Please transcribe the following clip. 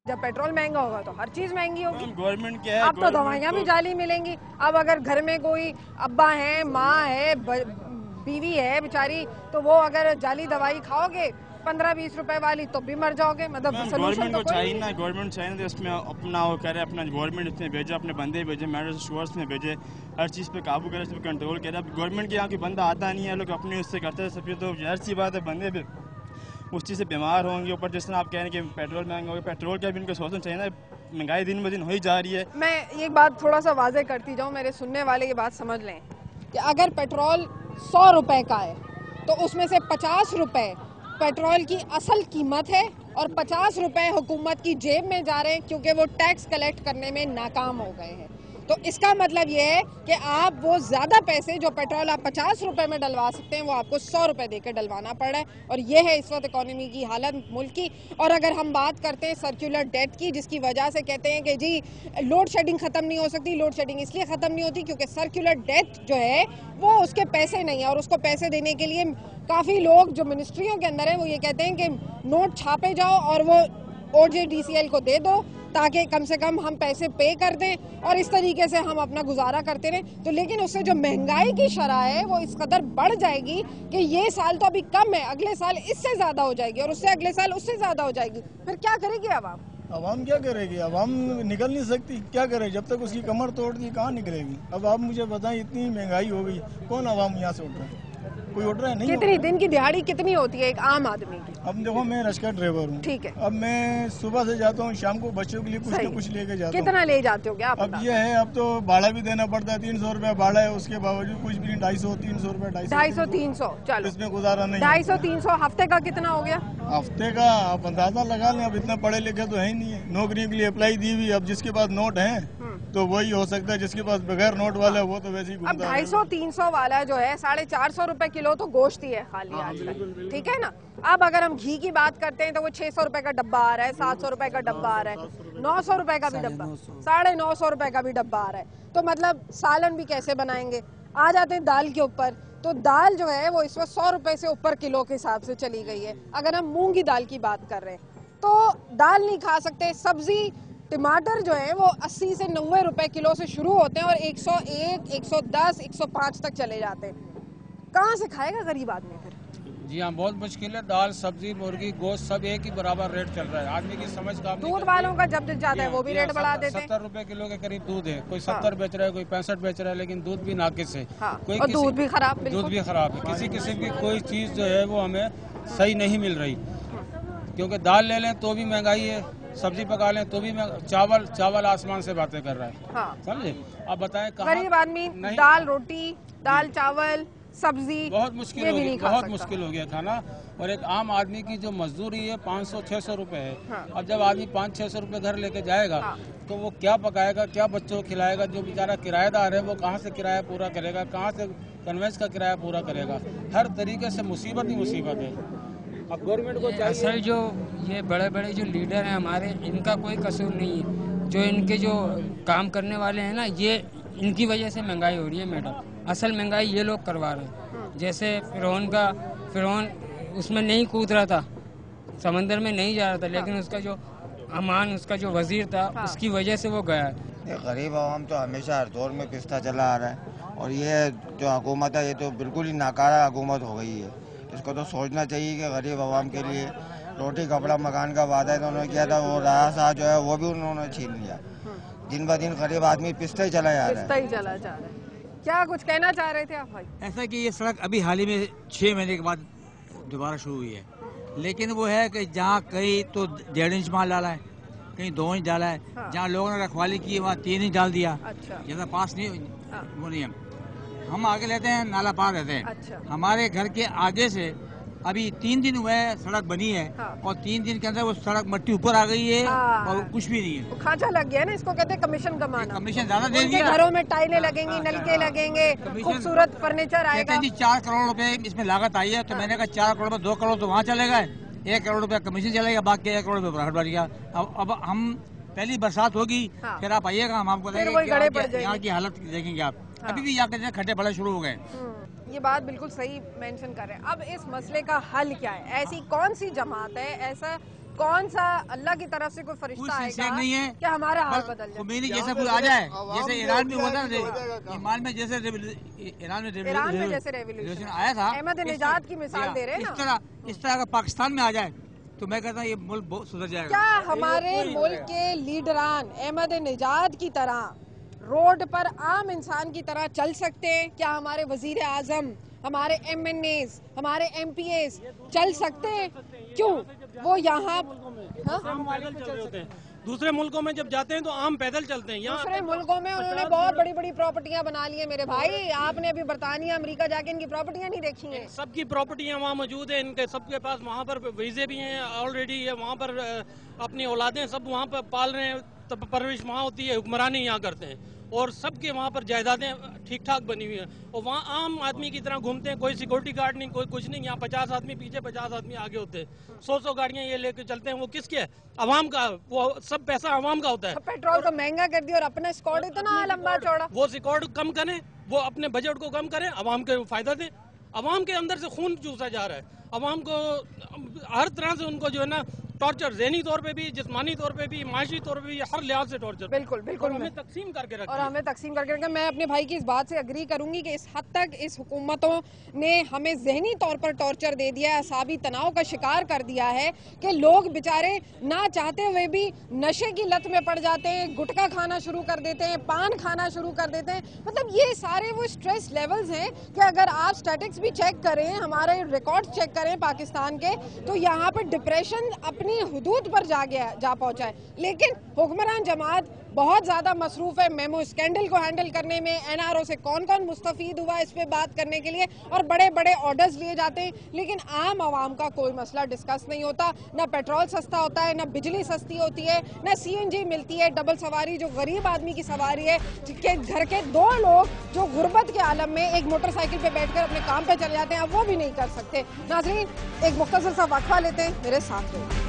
जब पेट्रोल महंगा होगा तो हर चीज महंगी होगी। गवर्नमेंट क्या है, अब तो दवाइयाँ भी जाली मिलेंगी। अब अगर घर में कोई अब्बा है, माँ है, बीवी है बेचारी, तो वो अगर जाली दवाई खाओगे 15-20 रुपए वाली तो भी मर जाओगे। मतलब गवर्नमेंट को चाहिए ना, गवर्नमेंट चाहिए ना इसमें अपना वो करे, अपना गवर्नमेंट इसमें भेजे, अपने बंदे भेजे, मेडिकल स्टोर्स में भेजे, हर चीज़ पे काबू करे, इस पर कंट्रोल करे। अब गवर्नमेंट के यहाँ कोई बंदा आता नहीं है, लोग अपने उससे करते हैं सब। तो हर सी बात है, बंदे भी उस चीज़ से बीमार होंगे। ऊपर जिस तरह आप कह रहे हैं कि पेट्रोल महंगा होगा, पेट्रोल का भी इनको सोचना चाहिए ना, महंगाई दिन ब दिन हो ही जा रही है। मैं एक बात थोड़ा सा वाजे करती जाऊँ, मेरे सुनने वाले ये बात समझ लें कि अगर पेट्रोल 100 रुपए का है तो उसमें से 50 रुपए पेट्रोल की असल कीमत है और 50 रुपए हुकूमत की जेब में जा रहे हैं क्योंकि वो टैक्स कलेक्ट करने में नाकाम हो गए हैं। तो इसका मतलब ये है कि आप वो ज़्यादा पैसे जो पेट्रोल आप 50 रुपए में डलवा सकते हैं वो आपको 100 रुपए देकर डलवाना पड़ रहा है। और ये है इस वक्त इकोनॉमी की हालत मुल्क की। और अगर हम बात करते हैं सर्कुलर डेट की, जिसकी वजह से कहते हैं कि जी लोड शेडिंग ख़त्म नहीं हो सकती, लोड शेडिंग इसलिए ख़त्म नहीं होती क्योंकि सर्कुलर डेट जो है वो उसके पैसे नहीं है। और उसको पैसे देने के लिए काफ़ी लोग जो मिनिस्ट्रियों के अंदर हैं वो ये कहते हैं कि नोट छापे जाओ और वो OJDCL को दे दो ताकि कम से कम हम पैसे पे कर दें और इस तरीके से हम अपना गुजारा करते रहें। तो लेकिन उससे जो महंगाई की शरह है वो इस कदर बढ़ जाएगी कि ये साल तो अभी कम है, अगले साल इससे ज़्यादा हो जाएगी और उससे अगले साल उससे ज़्यादा हो जाएगी। फिर क्या करेगी आवाम? आवाम क्या करेगी? आवाम निकल नहीं सकती, क्या करे? जब तक उसकी कमर तोड़ दी कहाँ निकलेगी? अब आप मुझे बताएं, इतनी महंगाई हो गई, कौन आवाम यहाँ से उठ रहा है? कोई उठ रहा है? नहीं। कितनी दिन की दिहाड़ी कितनी होती है एक आम आदमी की? अब देखो, मैं रश्का ड्राइवर हूँ, ठीक है। अब मैं सुबह से जाता हूँ, शाम को बच्चों के लिए कुछ न कुछ लेके जाता हूँ। कितना ले जाते हो क्या आप? अब ये है, अब तो भाड़ा भी देना पड़ता है, 300 रुपया भाड़ा है, उसके बावजूद कुछ भी नहीं, 250-300 रुपया, 250-300 चलो इसमें गुजारा नहीं। 250-300 हफ्ते का कितना हो गया? हफ्ते का आप अंदाजा लगा लें। अब इतना पढ़े लिखे तो है ही नहीं है, नौकरियों के लिए अप्लाई दी हुई। अब जिसके पास नोट है तो वही हो सकता है, जिसके पास बगैर नोट वाला है वो तो वैसे ही घूमता है। अब 250-300 वाला जो है 450 रुपए किलो तो गोश्त ही है खाली आजकल, ठीक है ना। अब अगर हम घी की बात करते हैं तो वो 600 रुपए का डब्बा आ रहा है, 700 रुपए का डब्बा आ रहा है, 900 रुपए का भी डब्बा, 950 रुपए का भी डब्बा आ रहा है। तो मतलब सालन भी कैसे बनाएंगे? आ जाते हैं दाल के ऊपर, तो दाल जो है वो इस वक्त 100 रुपए से ऊपर किलो के हिसाब से चली गई है। अगर हम मूंग की दाल की बात कर रहे हैं तो दाल नहीं खा सकते। सब्जी टमाटर जो है वो 80 से 90 रुपए किलो से शुरू होते हैं और 101, 110, 105 तक चले जाते हैं। कहाँ से खाएगा गरीब आदमी फिर? जी हाँ, बहुत मुश्किल है। दाल, सब्जी, मुर्गी, गोश्त सब एक ही बराबर रेट चल रहा है। आदमी की समझ काम नहीं। दूध वालों का जब जाता है वो भी रेट बढ़ा देते हैं। 70 रुपए किलो के करीब दूध है, कोई 70 बेच रहा है, कोई 65 बेच रहा है, लेकिन दूध भी नाकिस है। कोई और दूध भी खराब, दूध भी खराब है। किसी किस्म की कोई चीज जो है वो हमें सही नहीं मिल रही। क्योंकि दाल ले लें तो भी महंगाई है, सब्जी पका लें तो भी चावल आसमान से बातें कर रहा है। समझे? अब बताएं गरीब आदमी दाल रोटी, दाल चावल, सब्जी बहुत मुश्किल हो गया, बहुत मुश्किल हो गया खाना। और एक आम आदमी की जो मजदूरी है 500-600 रुपए है। अब जब आदमी 500-600 रुपए घर लेके जाएगा तो वो क्या पकाएगा, क्या बच्चों को खिलाएगा? जो बेचारा किराएदार है वो कहाँ से किराया पूरा करेगा, कहाँ से कन्वेंस का किराया पूरा करेगा? हर तरीके से मुसीबत ही मुसीबत है। अब गवर्नमेंट को चाहिए। असल जो ये बड़े बड़े जो लीडर हैं हमारे, इनका कोई कसूर नहीं है। जो इनके जो काम करने वाले हैं ना, ये इनकी वजह से महंगाई हो रही है मैडम। असल महंगाई ये लोग करवा रहे हैं। जैसे फिरौन उसमें नहीं कूद रहा था, समंदर में नहीं जा रहा था, लेकिन उसका जो अमान, उसका जो वजीर था, उसकी वजह से वो गया। गरीब आवाम तो हमेशा हर दौर में पिसता चला आ रहा है और ये जो हुकूमत है ये तो बिल्कुल ही नाकारा हुकूमत हो गई है। इसको तो सोचना चाहिए कि गरीब आवाम के लिए रोटी कपड़ा मकान का वादा है तो उन्होंने किया था, वो राह सा जो है वो भी उन्होंने छीन लिया। दिन ब दिन गरीब आदमी पिसता ही चला जा रहा है। क्या कुछ कहना चाह रहे थे आप भाई? ऐसा कि ये सड़क अभी हाल ही में 6 महीने के बाद दोबारा शुरू हुई है, लेकिन वो है कि जहाँ कहीं तो 1.5 इंच माल डाला है, कहीं 2 इंच डाला है। जहाँ लोगों ने रखवाली की वहाँ 3 इंच डाल दिया। जैसा पास नहीं वो नहीं। हम आगे लेते हैं, नाला पार रहते हैं। हमारे घर के आगे से अभी 3 दिन हुए सड़क बनी है और 3 दिन के अंदर वो सड़क मट्टी ऊपर आ गई है और कुछ भी नहीं है। खांचा लग गया ना, इसको कहते हैं कमीशन कमाना। कमीशन ज्यादा दे दिया। घरों में टाइलें लगेंगी, नलके लगेंगे, खूबसूरत फर्नीचर आएगा। 4 करोड़ रुपए इसमें लागत आई है, तो मैंने कहा 4 करोड़ में 2 करोड़ तो वहाँ चले गए, 1 करोड़ रुपया कमीशन चलेगा, बाकी 1 करोड़ रुपये बढ़ गया। अब हम पहली बरसात होगी फिर आप आइएगा, हम आपको देखेंगे यहाँ की हालत देखेंगे आप। अभी भी यहाँ खड्डे पड़े शुरू हो गए। ये बात बिल्कुल सही मेंशन कर रहे हैं। अब इस मसले का हल क्या है? ऐसी कौन सी जमात है, ऐसा कौन सा अल्लाह की तरफ से कोई फरिश्ता आएगा नहीं है कि हमारे हाल बदल जाए। खुमैनी जैसा कोई आ जाए, जैसे ईरान में हुआ था ना, ईरान में जैसे रेवोल्यूशन आया था, अहमद निजात की मिसाल दे रहे हैं ना, इस तरह का पाकिस्तान में आ जाए तो मैं कहता हूँ ये मुल्क बहुत सुधर जाएगा। क्या हमारे मुल्क के लीडरान अहमद निजात की तरह रोड पर आम इंसान की तरह चल सकते हैं? क्या हमारे वजीर आजम, हमारे MNAs, हमारे MPAs चल सकते हैं? क्यों वो यहाँ दूसरे मुल्कों में जब जाते हैं तो आम पैदल चलते हैं। दूसरे मुल्कों में उन्होंने बहुत बड़ी बड़ी प्रॉपर्टियां बना ली है मेरे भाई। आपने अभी बरतानिया अमेरिका जाके इनकी प्रॉपर्टियां नहीं देखी हैं? सबकी प्रॉपर्टियां वहाँ मौजूद है, इनके सबके पास वहाँ पर वीजे भी हैं ऑलरेडी है, वहाँ पर अपनी औलादें सब वहाँ पर पाल रहे हैं, तब परवरिश वहाँ होती है, हुक्मरानी यहाँ करते हैं और सबके वहाँ पर जायदादें ठीक ठाक बनी हुई हैं और वहाँ आम आदमी की तरह घूमते हैं। कोई सिक्योरिटी गार्ड नहीं, कोई कुछ नहीं। यहाँ 50 आदमी पीछे, 50 आदमी आगे होते हैं। 100 गाड़ियाँ ये लेके चलते हैं। वो किसके है? अवाम का। वो सब पैसा अवाम का होता है। पेट्रोल को महंगा कर दिया और अपना स्कॉड इतना लंबा चौड़ा। वो स्कॉड कम करें, वो अपने बजट को कम करें, अवाम को फायदा दें। अवाम के अंदर से खून चूसा जा रहा है। अवाम को हर तरह से उनको जो है ना टॉर्चर, ज़हनी तौर पे भी, जिस्मानी तौर पे भी, माशी तौर पे भी, हर लिहाज से टॉर्चर। बिल्कुल बिल्कुल। हमें तकसीम करके रखा और हमें तकसीम करके रखा। मैं अपने भाई की इस बात से अग्री करूंगी कि इस हद तक इस हुकूमतों ने हमें ज़हनी तौर पर टॉर्चर दे दिया है, असाबी तनाव का शिकार कर दिया है कि लोग बेचारे ना चाहते हुए भी नशे की लत में पड़ जाते हैं, गुटखा खाना शुरू कर देते हैं, पान खाना शुरू कर देते हैं। मतलब ये सारे वो स्ट्रेस लेवल्स हैं कि अगर आप स्टैटिक्स भी चेक करें, हमारे रिकॉर्ड चेक करें पाकिस्तान के, तो यहाँ पर डिप्रेशन अपनी हुदूद पर जा पहुंचा है। लेकिन हुक्मरान जमात बहुत ज्यादा मसरूफ है मेमो स्कैंडल को हैंडल करने में। NRO से कौन कौन मुस्तफीद हुआ इस पे बात करने के लिए और बड़े बड़े ऑर्डर्स लिए जाते हैं, लेकिन आम आवाम का कोई मसला डिस्कस नहीं होता। ना पेट्रोल सस्ता होता है, ना बिजली सस्ती होती है, ना CNG मिलती है, डबल सवारी जो गरीब आदमी की सवारी है, जिसके घर के 2 लोग जो गुर्बत के आलम में एक मोटरसाइकिल पे बैठकर अपने काम पे चले जाते हैं, अब वो भी नहीं कर सकते। नाज़रीन, एक मुख्तसर सा वक्फा लेते हैं, मेरे साथ रहिए।